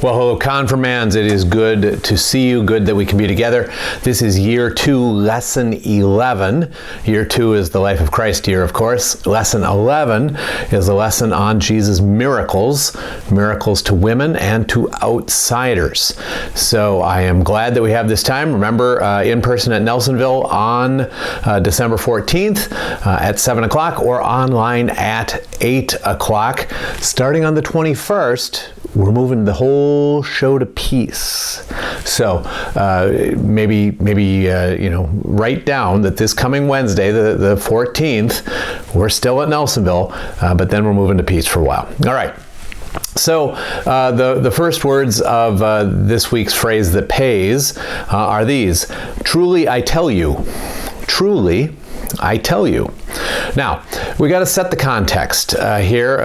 Well, hello, Confirmands. It is good to see you. Good that we can be together. This is Year 2, Lesson 11. Year 2 is the Life of Christ year, of course. Lesson 11 is a lesson on Jesus' miracles, miracles to women and to outsiders. So I am glad that we have this time. Remember, in person at Nelsonville on December 14th at 7 o'clock or online at 8 o'clock. Starting on the 21st, we're moving the whole show to peace. So maybe write down that this coming Wednesday, the 14th, we're still at Nelsonville, but then we're moving to peace for a while. All right. So the first words of this week's phrase that pays are these: truly I tell you. Truly I tell you. Now, we got to set the context here.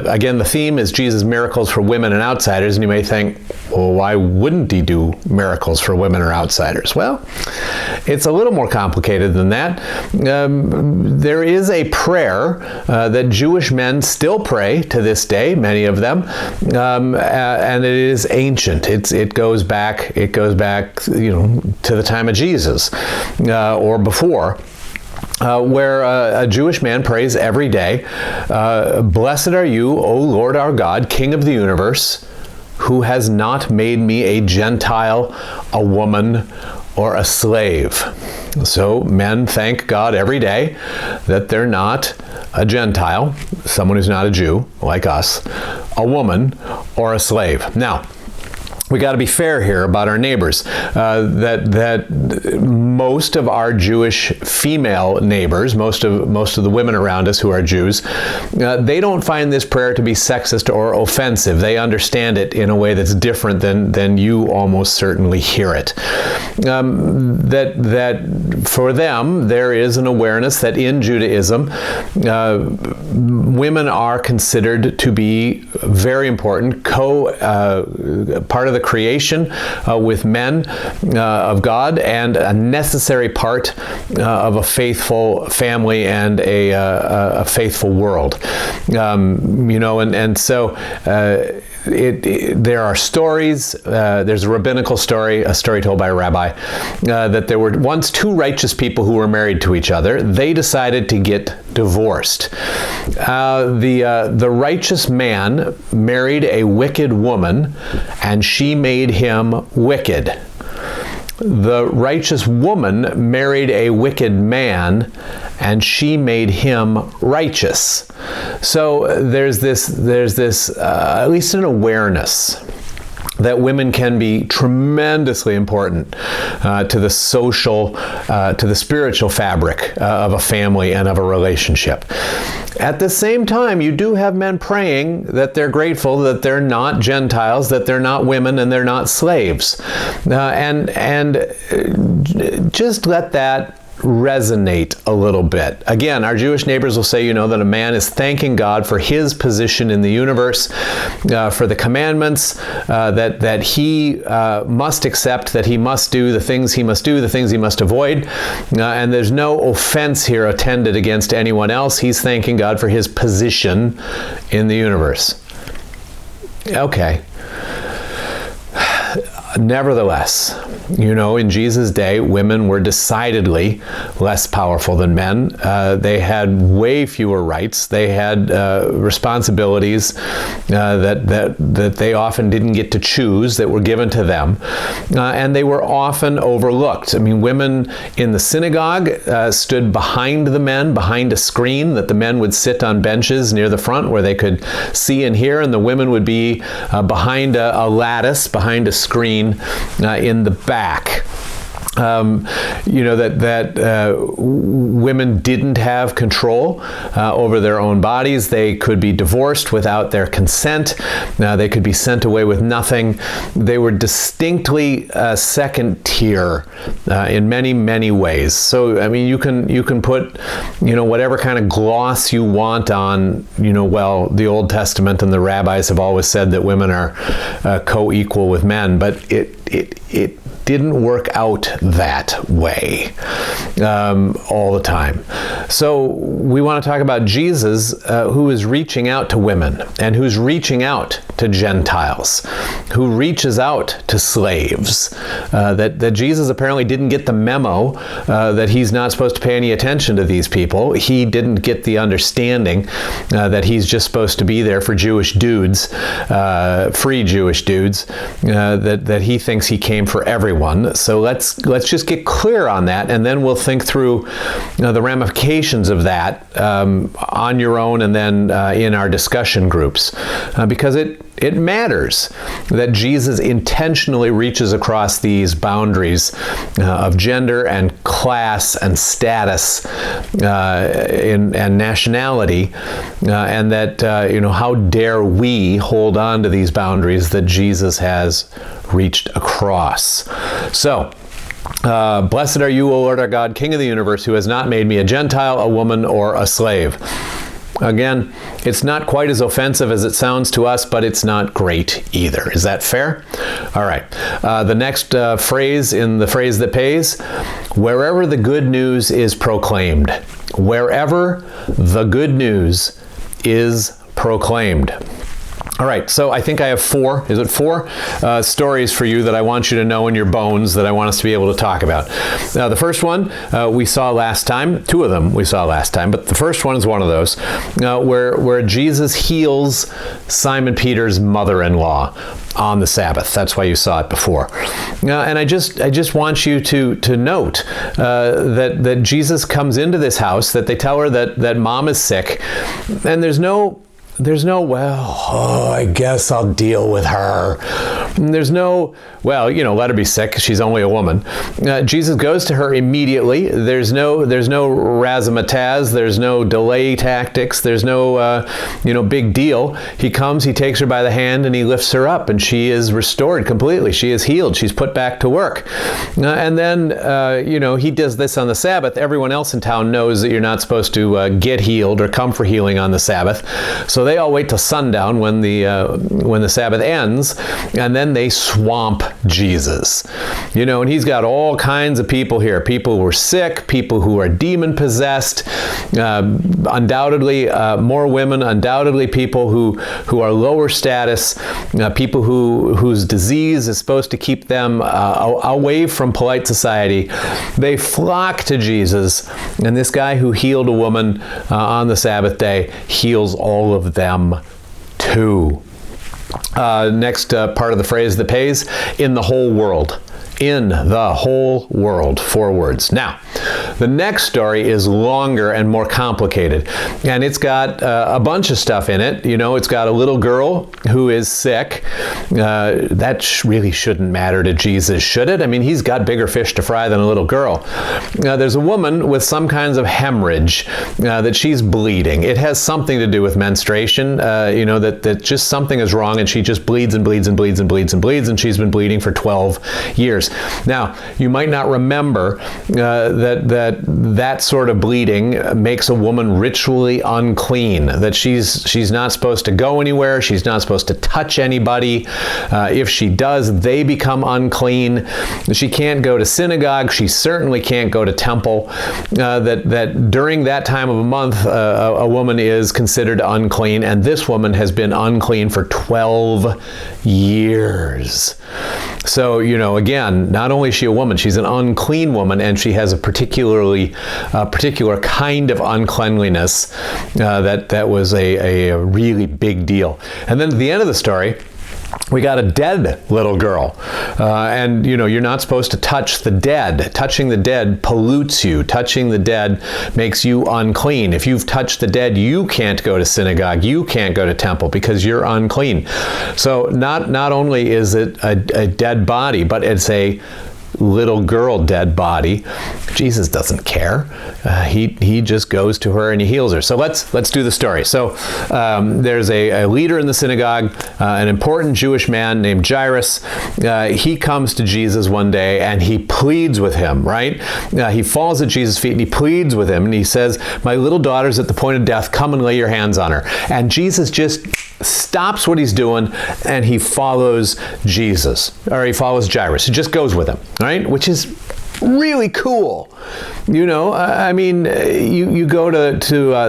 Again, the theme is Jesus' miracles for women and outsiders, and you may think, well, why wouldn't he do miracles for women or outsiders? Well, it's a little more complicated than that. There is a prayer that Jewish men still pray to this day, many of them, and it is ancient. It goes back, to the time of Jesus or before. Where a Jewish man prays every day, "Blessed are you, O Lord our God, King of the universe, who has not made me a Gentile, a woman, or a slave." So men thank God every day that they're not a Gentile, someone who's not a Jew, like us, a woman, or a slave. Now, we got to be fair here about our neighbors. That most of our Jewish female neighbors, most of the women around us who are Jews, they don't find this prayer to be sexist or offensive. They understand it in a way that's different than you almost certainly hear it. That for them there is an awareness that in Judaism, women are considered to be very important, part of the creation with men of God, and a necessary part of a faithful family and a faithful world. So there are stories. There's a rabbinical story, a story told by a rabbi, that there were once two righteous people who were married to each other. They decided to get divorced. The righteous man married a wicked woman, and she made him wicked. The righteous woman married a wicked man, and she made him righteous. So there's this at least an awareness that women can be tremendously important to the social, to the spiritual fabric of a family and of a relationship. At the same time, you do have men praying that they're grateful that they're not Gentiles, that they're not women, and they're not slaves. And just let that resonate a little bit. Again, our Jewish neighbors will say, that a man is thanking God for his position in the universe, for the commandments that he must accept, that he must do, the things he must do, the things he must avoid. And there's no offense here intended against anyone else. He's thanking God for his position in the universe. Okay. Nevertheless, in Jesus' day, women were decidedly less powerful than men. They had way fewer rights. They had responsibilities that they often didn't get to choose, that were given to them. And they were often overlooked. Women in the synagogue stood behind the men, behind a screen that the men would sit on benches near the front where they could see and hear, and the women would be behind a lattice, behind a screen in the back. Women didn't have control over their own bodies. They could be divorced without their consent. They could be sent away with nothing. They were distinctly second tier in many, many ways. So, you can put, whatever kind of gloss you want on, the Old Testament and the rabbis have always said that women are co-equal with men, but it didn't work out that way all the time. So we want to talk about Jesus, who is reaching out to women and who's reaching out to Gentiles, who reaches out to slaves. That Jesus apparently didn't get the memo that he's not supposed to pay any attention to these people. He didn't get the understanding that he's just supposed to be there for Jewish dudes, free Jewish dudes, that he thinks he came for everyone. So let's just get clear on that, and then we'll think through the ramifications of that on your own and then in our discussion groups, because it matters that Jesus intentionally reaches across these boundaries of gender and class and status and nationality, and that how dare we hold on to these boundaries that Jesus has reached across. So, blessed are you, O Lord our God, King of the universe, who has not made me a Gentile, a woman, or a slave. Again, it's not quite as offensive as it sounds to us, but it's not great either. Is that fair? All right. The next phrase in the phrase that pays, wherever the good news is proclaimed. Wherever the good news is proclaimed. All right, so I think I have four stories for you that I want you to know in your bones that I want us to be able to talk about. The first one we saw last time, two of them we saw last time, but the first one is one of those where Jesus heals Simon Peter's mother-in-law on the Sabbath. That's why you saw it before. And I just want you to note that Jesus comes into this house, that they tell her that mom is sick, and there's no, I guess I'll deal with her. There's no, let her be sick. She's only a woman. Jesus goes to her immediately. There's no razzmatazz. There's no delay tactics. There's no, big deal. He comes, he takes her by the hand, and he lifts her up, and she is restored completely. She is healed. She's put back to work. And then, he does this on the Sabbath. Everyone else in town knows that you're not supposed to get healed or come for healing on the Sabbath. So they all wait till sundown when the Sabbath ends, and then they swamp Jesus. And he's got all kinds of people here. People who are sick, people who are demon-possessed, undoubtedly more women, undoubtedly people who are lower status, people whose disease is supposed to keep them away from polite society. They flock to Jesus, and this guy who healed a woman on the Sabbath day heals all of them too. Next part of the phrase that pays, in the whole world. In the whole world, 4 words. Now, the next story is longer and more complicated, and it's got a bunch of stuff in it. It's got a little girl who is sick. That really shouldn't matter to Jesus, should it? I mean, he's got bigger fish to fry than a little girl. There's a woman with some kinds of hemorrhage that she's bleeding. It has something to do with menstruation, that just something is wrong, and she just bleeds and bleeds and bleeds and bleeds and bleeds, and she's been bleeding for 12 years. Now, you might not remember that sort of bleeding makes a woman ritually unclean, that she's not supposed to go anywhere, she's not supposed to touch anybody. If she does, they become unclean. She can't go to synagogue, she certainly can't go to temple. That during that time of a month, a woman is considered unclean, and this woman has been unclean for 12 years. So, again, not only is she a woman, she's an unclean woman, and she has a particular kind of uncleanliness that was a really big deal. And then at the end of the story, we got a dead little girl. And, you're not supposed to touch the dead. Touching the dead pollutes you. Touching the dead makes you unclean. If you've touched the dead, you can't go to synagogue. You can't go to temple because you're unclean. So not only is it a dead body, but it's a little girl dead body. Jesus doesn't care. He just goes to her and he heals her. So let's do the story. So there's a leader in the synagogue, an important Jewish man named Jairus. He comes to Jesus one day and he pleads with him, right? He falls at Jesus' feet and he pleads with him and he says, "My little daughter's at the point of death. Come and lay your hands on her." And Jesus just stops what he's doing and he follows Jesus, or he follows Jairus. He just goes with him, right? Which is really cool. You know, I mean, you go to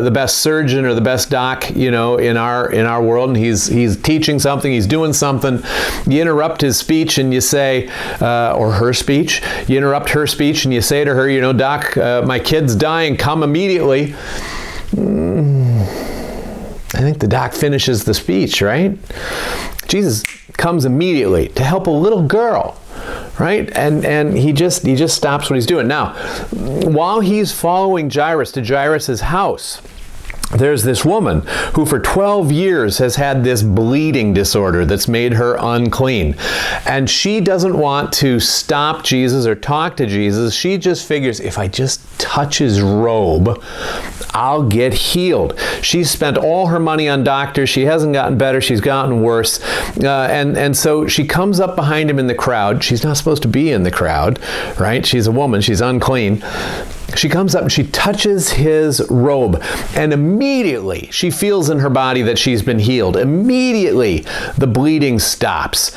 the best surgeon or the best doc, you know, in our world, and he's teaching something, he's doing something. You interrupt his speech and you say, or her speech, you interrupt her speech and you say to her, you know, Doc, my kid's dying, come immediately. I think the doc finishes the speech, right? Jesus comes immediately to help a little girl. Right? And he just stops what he's doing. Now, while he's following Jairus to Jairus' house, there's this woman who for 12 years has had this bleeding disorder that's made her unclean. And she doesn't want to stop Jesus or talk to Jesus. She just figures, if I just touch his robe, I'll get healed. She's spent all her money on doctors. She hasn't gotten better. She's gotten worse. And so she comes up behind him in the crowd. She's not supposed to be in the crowd, right? She's a woman. She's unclean. She comes up and she touches his robe, and immediately she feels in her body that she's been healed. Immediately the bleeding stops.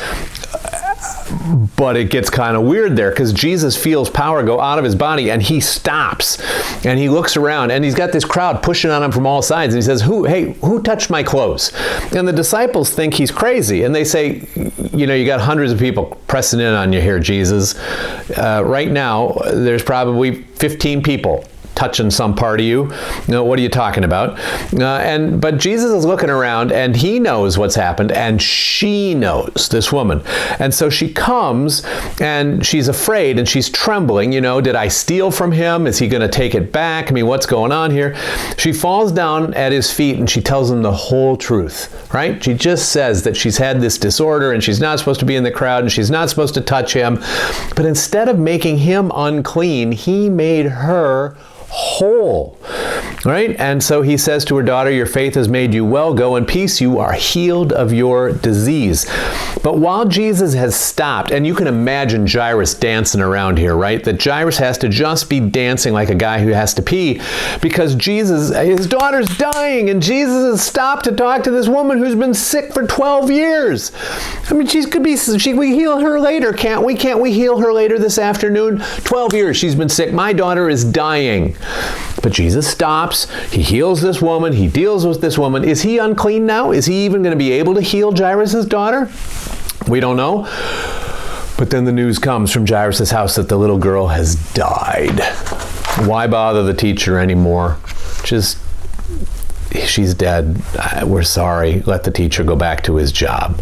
But it gets kind of weird there because Jesus feels power go out of his body and he stops and he looks around and he's got this crowd pushing on him from all sides and he says, who touched my clothes? And the disciples think he's crazy and they say, you know, you got hundreds of people pressing in on you here, Jesus. Right now, there's probably 15 people touching some part of you. No, what are you talking about? But Jesus is looking around and he knows what's happened and she knows, this woman. And so she comes and she's afraid and she's trembling. You know, did I steal from him? Is he going to take it back? I mean, what's going on here? She falls down at his feet and she tells him the whole truth, right? She just says that she's had this disorder and she's not supposed to be in the crowd and she's not supposed to touch him. But instead of making him unclean, he made her whole, right? And so he says to her, daughter, your faith has made you well. Go in peace. You are healed of your disease. But while Jesus has stopped, and you can imagine Jairus dancing around here, right? That Jairus has to just be dancing like a guy who has to pee because his daughter's dying, and Jesus has stopped to talk to this woman who's been sick for 12 years. I mean, we heal her later, can't we? Can't we heal her later this afternoon? 12 years she's been sick. My daughter is dying. But Jesus stops, he heals this woman, he deals with this woman. Is he unclean now? Is he even going to be able to heal Jairus' daughter? We don't know. But then the news comes from Jairus' house that the little girl has died. Why bother the teacher anymore? She's dead. We're sorry. Let the teacher go back to his job.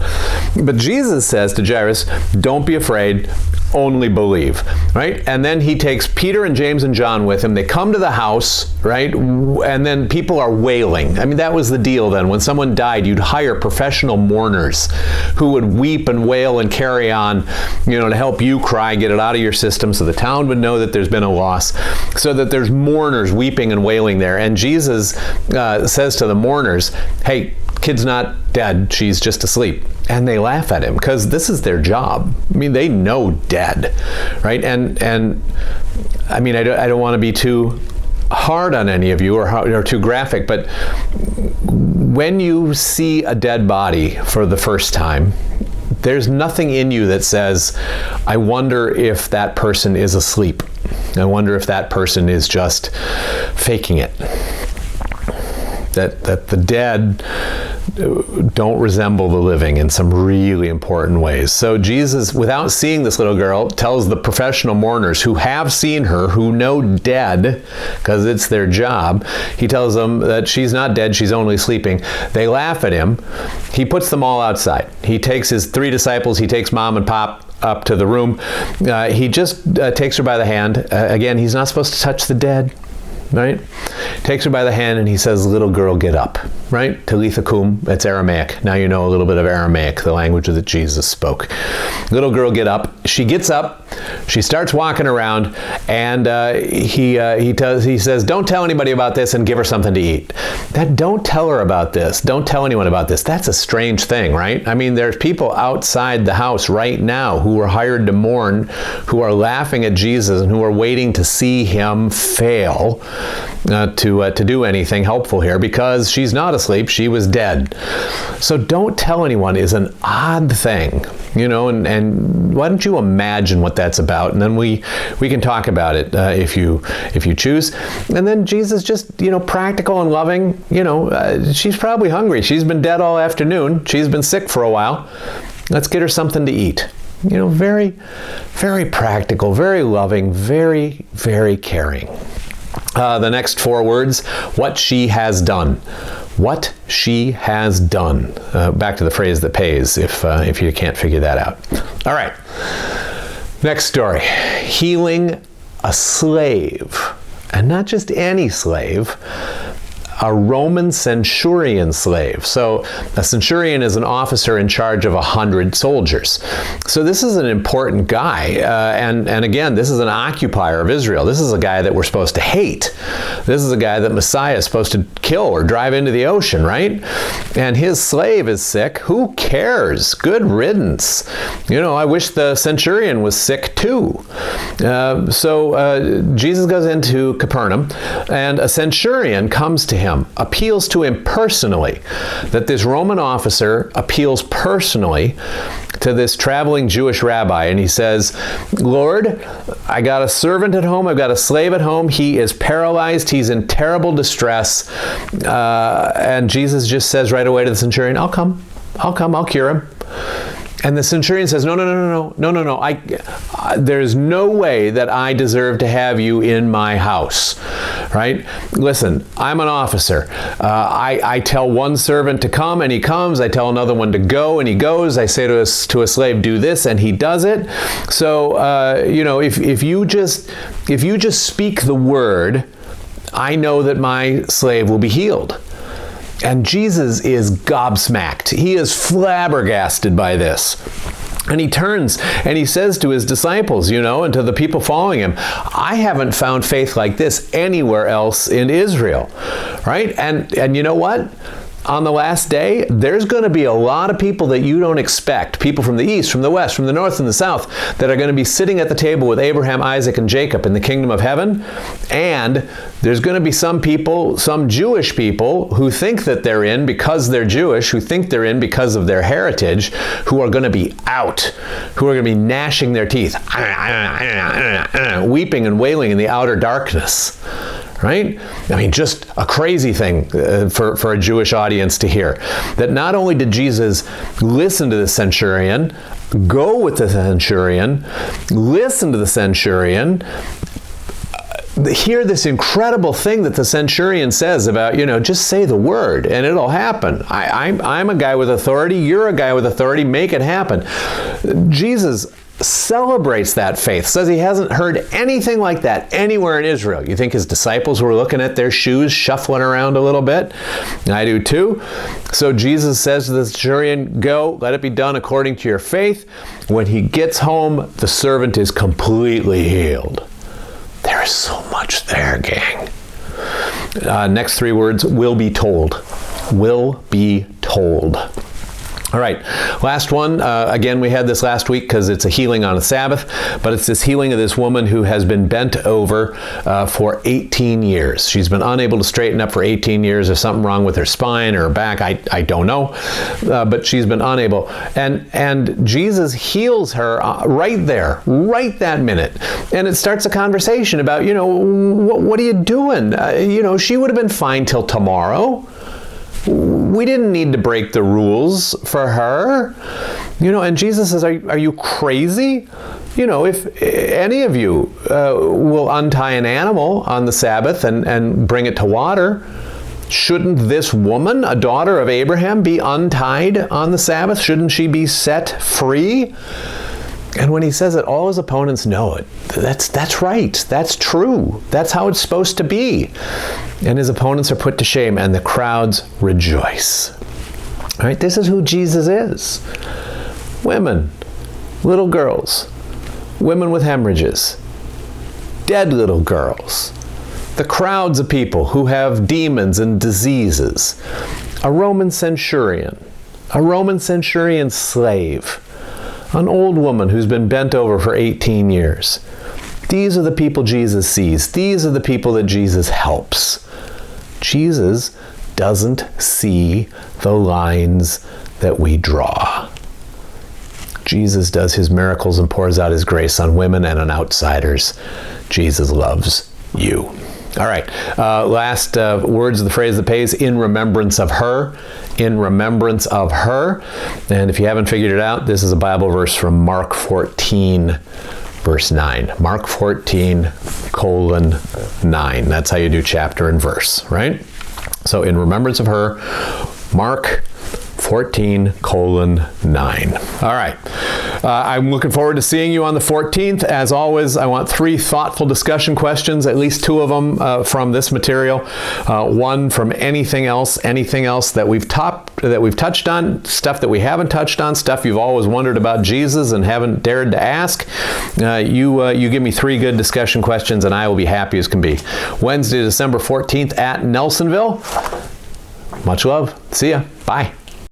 But Jesus says to Jairus, don't be afraid. Only believe, right? And then he takes Peter and James and John with him. They come to the house, right? And then people are wailing. I mean, that was the deal then. When someone died, you'd hire professional mourners who would weep and wail and carry on, you know, to help you cry, get it out of your system so the town would know that there's been a loss, so that there's mourners weeping and wailing there. And Jesus says to the mourners, hey, kid's not dead, she's just asleep. And they laugh at him because this is their job. I mean, they know dead, right? And I mean, I don't want to be too hard on any of you or too graphic, but when you see a dead body for the first time, there's nothing in you that says, I wonder if that person is asleep. I wonder if that person is just faking it. That the dead don't resemble the living in some really important ways. So Jesus, without seeing this little girl, tells the professional mourners who have seen her, who know dead, because it's their job, he tells them that she's not dead, she's only sleeping. They laugh at him. He puts them all outside. He takes his 3 disciples, he takes mom and pop up to the room. He just takes her by the hand. Again, he's not supposed to touch the dead. Right? Takes her by the hand and he says, little girl, get up. Right? Talitha kum, that's Aramaic. Now you know a little bit of Aramaic, the language that Jesus spoke. Little girl, get up. She gets up, she starts walking around, and he says, don't tell anybody about this and give her something to eat. That don't tell her about this, don't tell anyone about this, that's a strange thing, right? I mean, there's people outside the house right now who were hired to mourn, who are laughing at Jesus and who are waiting to see him fail. to do anything helpful here, because she's not asleep, she was dead. So don't tell anyone is an odd thing, and why don't you imagine what that's about, and then we can talk about it if you choose. And then Jesus, just practical and loving. She's probably hungry. She's been dead all afternoon. She's been sick for a while. Let's get her something to eat. Very, very practical, very loving, very, very caring. The next 4 words, what she has done. What she has done. Back to the phrase that pays, if you can't figure that out. All right. Next story. Healing a slave. And not just any slave, a Roman centurion slave. So a centurion is an officer in charge of 100 soldiers. So this is an important guy. And again, this is an occupier of Israel. This is a guy that we're supposed to hate. This is a guy that Messiah is supposed to kill or drive into the ocean, right? And his slave is sick. Who cares? Good riddance. I wish the centurion was sick too. So Jesus goes into Capernaum, and a centurion comes to him, appeals to him personally, that this Roman officer appeals personally to this traveling Jewish rabbi, and he says, Lord, I got a servant at home, I've got a slave at home, he is paralyzed, he's in terrible distress, and Jesus just says right away to the centurion, I'll come, I'll cure him. And the centurion says, no. There's no way that I deserve to have you in my house, right? Listen, I'm an officer. I tell one servant to come, and he comes. I tell another one to go, and he goes. I say to a slave, do this, and he does it. So, if you just speak the word, I know that my slave will be healed. And Jesus is gobsmacked. He is flabbergasted by this. And he turns and he says to his disciples, and to the people following him, I haven't found faith like this anywhere else in Israel, right? And you know what? On the last day, there's going to be a lot of people that you don't expect, people from the east, from the west, from the north and the south, that are going to be sitting at the table with Abraham, Isaac, and Jacob in the kingdom of heaven. And there's going to be some people, some Jewish people, who think that they're in because they're Jewish, who think they're in because of their heritage, who are going to be out, who are going to be gnashing their teeth, weeping and wailing in the outer darkness. Right? I mean, just a crazy thing for a Jewish audience to hear. That not only did Jesus listen to the centurion, go with the centurion, listen to the centurion, hear this incredible thing that the centurion says about, just say the word and it'll happen. I'm a guy with authority, you're a guy with authority, make it happen. Jesus celebrates that faith, says he hasn't heard anything like that anywhere in Israel. You think his disciples were looking at their shoes, shuffling around a little bit? I do too. So Jesus says to the centurion, go, let it be done according to your faith. When he gets home, the servant is completely healed. There is so much there, gang. Next 3 words, will be told. Will be told. All right, last one. Again, we had this last week because it's a healing on a Sabbath, but it's this healing of this woman who has been bent over for 18 years. She's been unable to straighten up for 18 years. There's something wrong with her spine or her back. I don't know, but she's been unable. And Jesus heals her right there, right that minute. And it starts a conversation about, what are you doing? She would have been fine till tomorrow. We didn't need to break the rules for her. And Jesus says, are you crazy? If any of you will untie an animal on the Sabbath and bring it to water, shouldn't this woman, a daughter of Abraham, be untied on the Sabbath? Shouldn't she be set free? And when he says it, all his opponents know it. That's right. That's true. That's how it's supposed to be. And his opponents are put to shame, and the crowds rejoice. All right? This is who Jesus is. Women, little girls, women with hemorrhages, dead little girls, the crowds of people who have demons and diseases, a Roman centurion slave, an old woman who's been bent over for 18 years. These are the people Jesus sees. These are the people that Jesus helps. Jesus doesn't see the lines that we draw. Jesus does his miracles and pours out his grace on women and on outsiders. Jesus loves you. All right, last words of the phrase that pays, in remembrance of her. In remembrance of her. And if you haven't figured it out, this is a Bible verse from Mark 14, verse 9. Mark 14, colon 9. That's how you do chapter and verse, right? So in remembrance of her, Mark 14, colon 9. All right. I'm looking forward to seeing you on the 14th. As always, I want 3 thoughtful discussion questions, at least 2 of them from this material, 1 from anything else that we've touched on, stuff that we haven't touched on, stuff you've always wondered about Jesus and haven't dared to ask. You give me 3 good discussion questions and I will be happy as can be. Wednesday, December 14th at Nelsonville. Much love. See ya. Bye.